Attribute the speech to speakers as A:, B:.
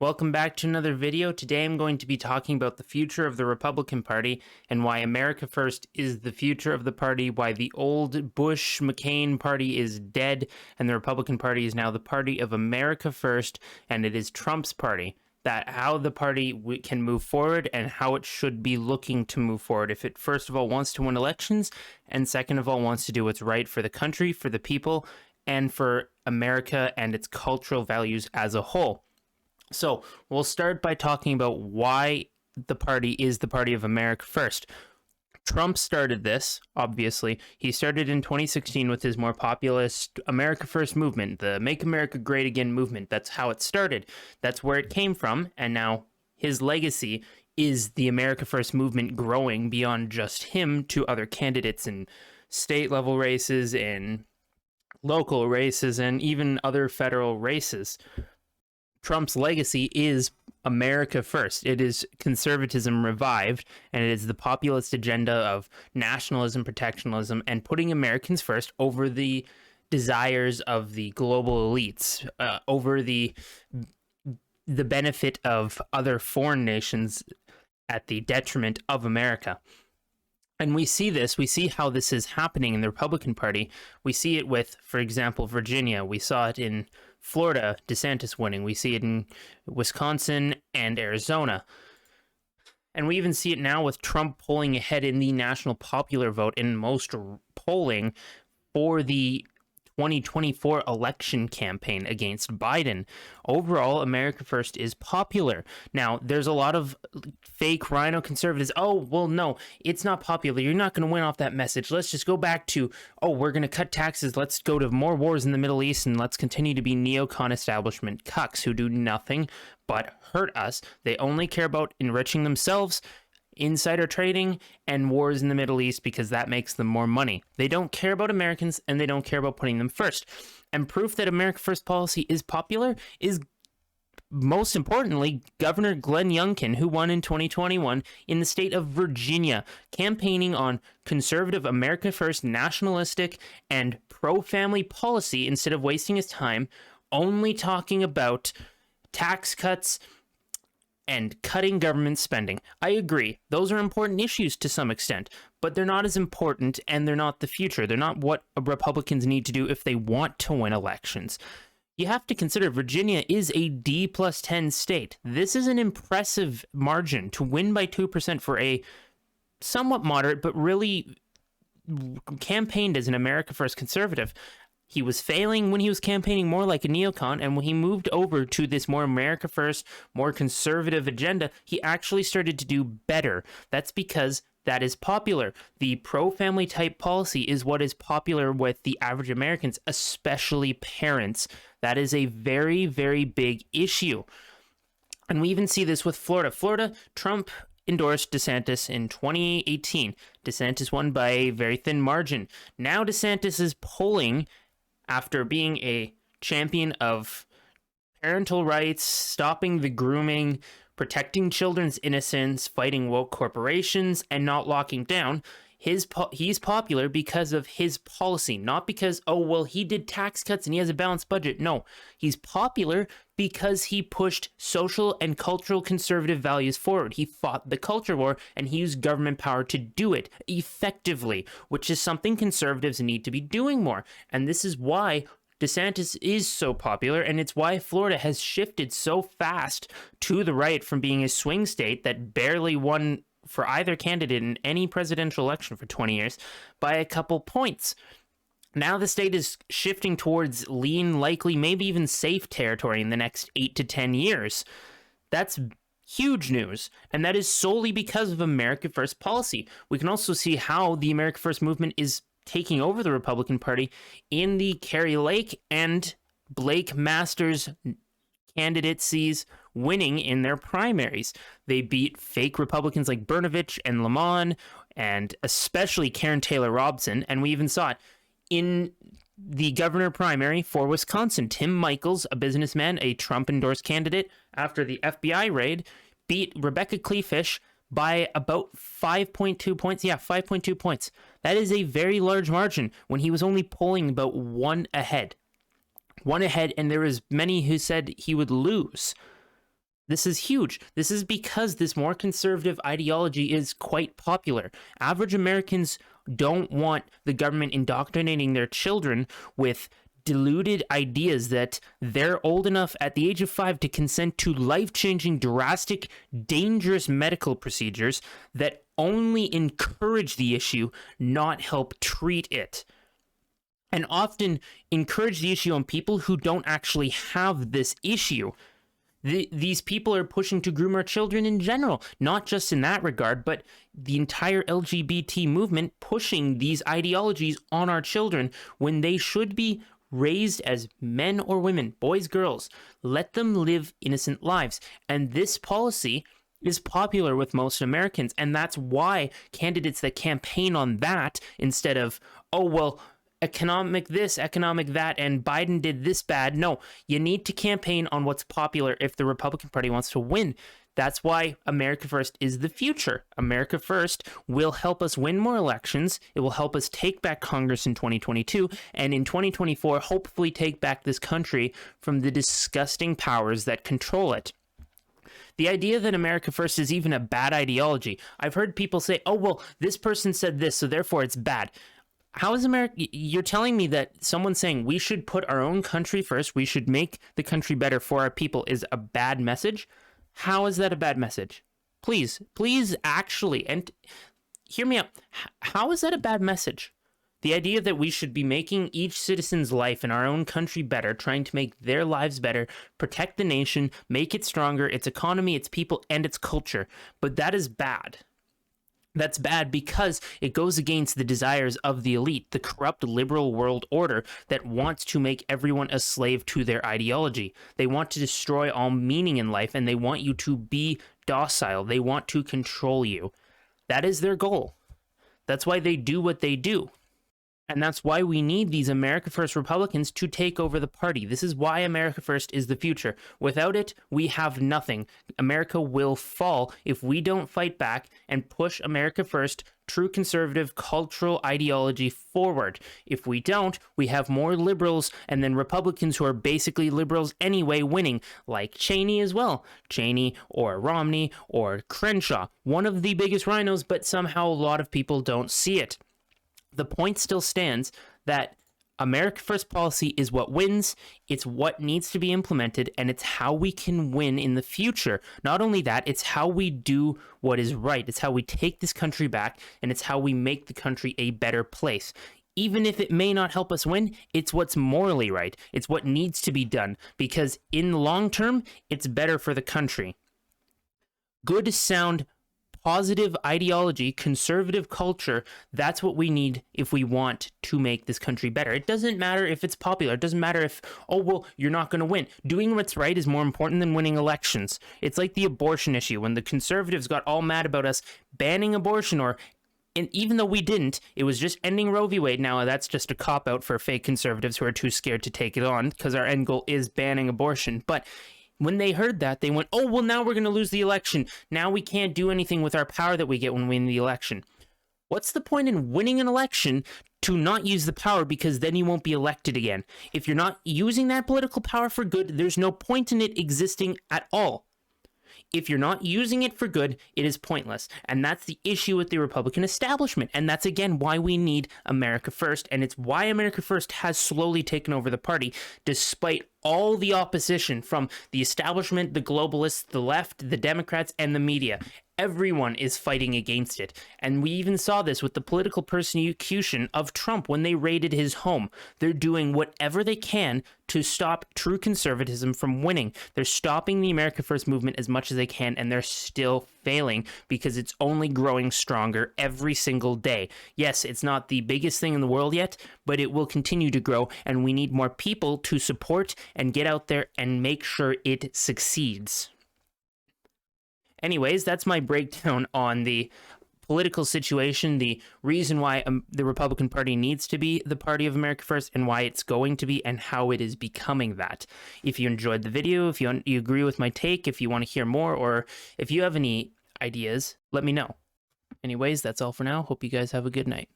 A: Welcome back to another video. Today I'm going to be talking about the future of the Republican Party and why America First is the future of the party, why the old Bush-McCain party is dead and the Republican Party is now the party of America First, and it is Trump's party. How the party can move forward and how it should be looking to move forward if it first of all wants to win elections and second of all wants to do what's right for the country, for the people, and for America and its cultural values as a whole. So we'll start by talking about why the party is the party of America First. Trump started this, obviously. He started in 2016 with his more populist America First movement, the Make America Great Again movement. That's how it started. That's where it came from. And now his legacy is the America First movement growing beyond just him to other candidates in state level races, in local races, and even other federal races. Trump's legacy is America First. It is conservatism revived, and it is the populist agenda of nationalism, protectionism, and putting Americans first over the desires of the global elites, over the benefit of other foreign nations at the detriment of America. And we see this, we see how this is happening in the Republican Party. We see it with, for example, Virginia. We saw it in Florida, DeSantis winning. We see it in Wisconsin and Arizona. And we even see it now with Trump pulling ahead in the national popular vote in most polling for the 2024 election campaign against Biden. Overall, America First is popular. Now, there's a lot of fake rhino conservatives. Oh, well, no, it's not popular. You're not going to win off that message. Let's just go back to, oh, we're going to cut taxes. Let's go to more wars in the Middle East, and let's continue to be neocon establishment cucks who do nothing but hurt us. They only care about enriching themselves, insider trading, and wars in the Middle East because that makes them more money. They don't care about Americans, and they don't care about putting them first. And proof that America First policy is popular is, most importantly, Governor Glenn Youngkin, who won in 2021 in the state of Virginia, campaigning on conservative America First nationalistic and pro-family policy instead of wasting his time only talking about tax cuts and cutting government spending. I agree. Those are important issues to some extent, but they're not as important and they're not the future. They're not what Republicans need to do if they want to win elections. You have to consider Virginia is a D+10 state. This is an impressive margin to win by 2% for a somewhat moderate, but really campaigned as an America First conservative. He was failing when he was campaigning more like a neocon, and when he moved over to this more America First, more conservative agenda, he actually started to do better. That's because that is popular. The pro-family type policy is what is popular with the average Americans, especially parents. That is a very, very big issue. And we even see this with Florida. Florida, Trump endorsed DeSantis in 2018. DeSantis won by a very thin margin. Now DeSantis is polling after being a champion of parental rights, stopping the grooming, protecting children's innocence, fighting woke corporations, and not locking down. He's popular because of his policy, not because, oh, well, he did tax cuts and he has a balanced budget. No, he's popular because he pushed social and cultural conservative values forward. He fought the culture war and he used government power to do it effectively, which is something conservatives need to be doing more. And this is why DeSantis is so popular, and it's why Florida has shifted so fast to the right from being a swing state that barely won for either candidate in any presidential election for 20 years by a couple points. Now the state is shifting towards lean, likely, maybe even safe territory in the next 8 to 10 years. That's huge news, and that is solely because of America First policy. We can also see how the America First movement is taking over the Republican Party in the Kari Lake and Blake Masters candidacies winning in their primaries. They beat fake Republicans like Brnovich and Lamont, and especially Karen Taylor Robson, and we even saw it in the governor primary for Wisconsin. Tim Michels, a businessman, a Trump-endorsed candidate, after the FBI raid, beat Rebecca Kleefisch by about 5.2 points. Yeah, 5.2 points. That is a very large margin when he was only polling about one ahead. And there was many who said he would lose. This is huge. This is because this more conservative ideology is quite popular. Average Americans don't want the government indoctrinating their children with deluded ideas that they're old enough at the age of 5 to consent to life-changing, drastic, dangerous medical procedures that only encourage the issue, not help treat it. And often encourage the issue on people who don't actually have this issue. These people are pushing to groom our children in general, not just in that regard, but the entire LGBT movement pushing these ideologies on our children when they should be raised as men or women, boys, girls. Let them live innocent lives. And this policy is popular with most Americans. And that's why candidates that campaign on that instead of, oh, well, economic this, economic that, and Biden did this bad. No, you need to campaign on what's popular if the Republican Party wants to win. That's why America First is the future. America First will help us win more elections. It will help us take back Congress in 2022, and in 2024, hopefully take back this country from the disgusting powers that control it. The idea that America First is even a bad ideology. I've heard people say, oh, well, this person said this, so therefore it's bad. How is America? You're telling me that someone saying we should put our own country first, we should make the country better for our people is a bad message? How is that a bad message? Please actually, and hear me out. How is that a bad message? The idea that we should be making each citizen's life in our own country better, trying to make their lives better, protect the nation, make it stronger, its economy, its people, and its culture. But that is bad. That's bad because it goes against the desires of the elite, the corrupt liberal world order that wants to make everyone a slave to their ideology. They want to destroy all meaning in life, and they want you to be docile. They want to control you. That is their goal. That's why they do what they do. And that's why we need these America First Republicans to take over the party. This is why America First is the future. Without it, we have nothing. America will fall if we don't fight back and push America First, true conservative cultural ideology forward. If we don't, we have more liberals and then Republicans who are basically liberals anyway winning, like Cheney as well. Cheney or Romney or Crenshaw, one of the biggest rhinos, but somehow a lot of people don't see it. The point still stands that America First policy is what wins, it's what needs to be implemented, and it's how we can win in the future. Not only that, it's how we do what is right. It's how we take this country back, and it's how we make the country a better place. Even if it may not help us win, it's what's morally right. It's what needs to be done, because in the long term, it's better for the country. Good, sound, positive ideology, conservative culture, that's what we need if we want to make this country better. It doesn't matter if it's popular. It doesn't matter if, oh, well, you're not going to win. Doing what's right is more important than winning elections. It's like the abortion issue. When the conservatives got all mad about us banning abortion, and even though we didn't, it was just ending Roe v. Wade. Now, that's just a cop-out for fake conservatives who are too scared to take it on because our end goal is banning abortion. But when they heard that, they went, oh, well, now we're going to lose the election. Now we can't do anything with our power that we get when we win the election. What's the point in winning an election to not use the power, because then you won't be elected again? If you're not using that political power for good, there's no point in it existing at all. If you're not using it for good, it is pointless. And that's the issue with the Republican establishment. And that's, again, why we need America First. And it's why America First has slowly taken over the party, despite all the opposition from the establishment, the globalists, the left, the Democrats, and the media. Everyone is fighting against it. And we even saw this with the political persecution of Trump when they raided his home. They're doing whatever they can to stop true conservatism from winning. They're stopping the America First movement as much as they can, and they're still failing because it's only growing stronger every single day. Yes, it's not the biggest thing in the world yet, but it will continue to grow, and we need more people to support and get out there and make sure it succeeds. Anyways, that's my breakdown on the political situation, the reason why the Republican Party needs to be the party of America First, and why it's going to be, and how it is becoming that. If you enjoyed the video, if you agree with my take, if you want to hear more, or if you have any ideas, let me know. Anyways, that's all for now. Hope you guys have a good night.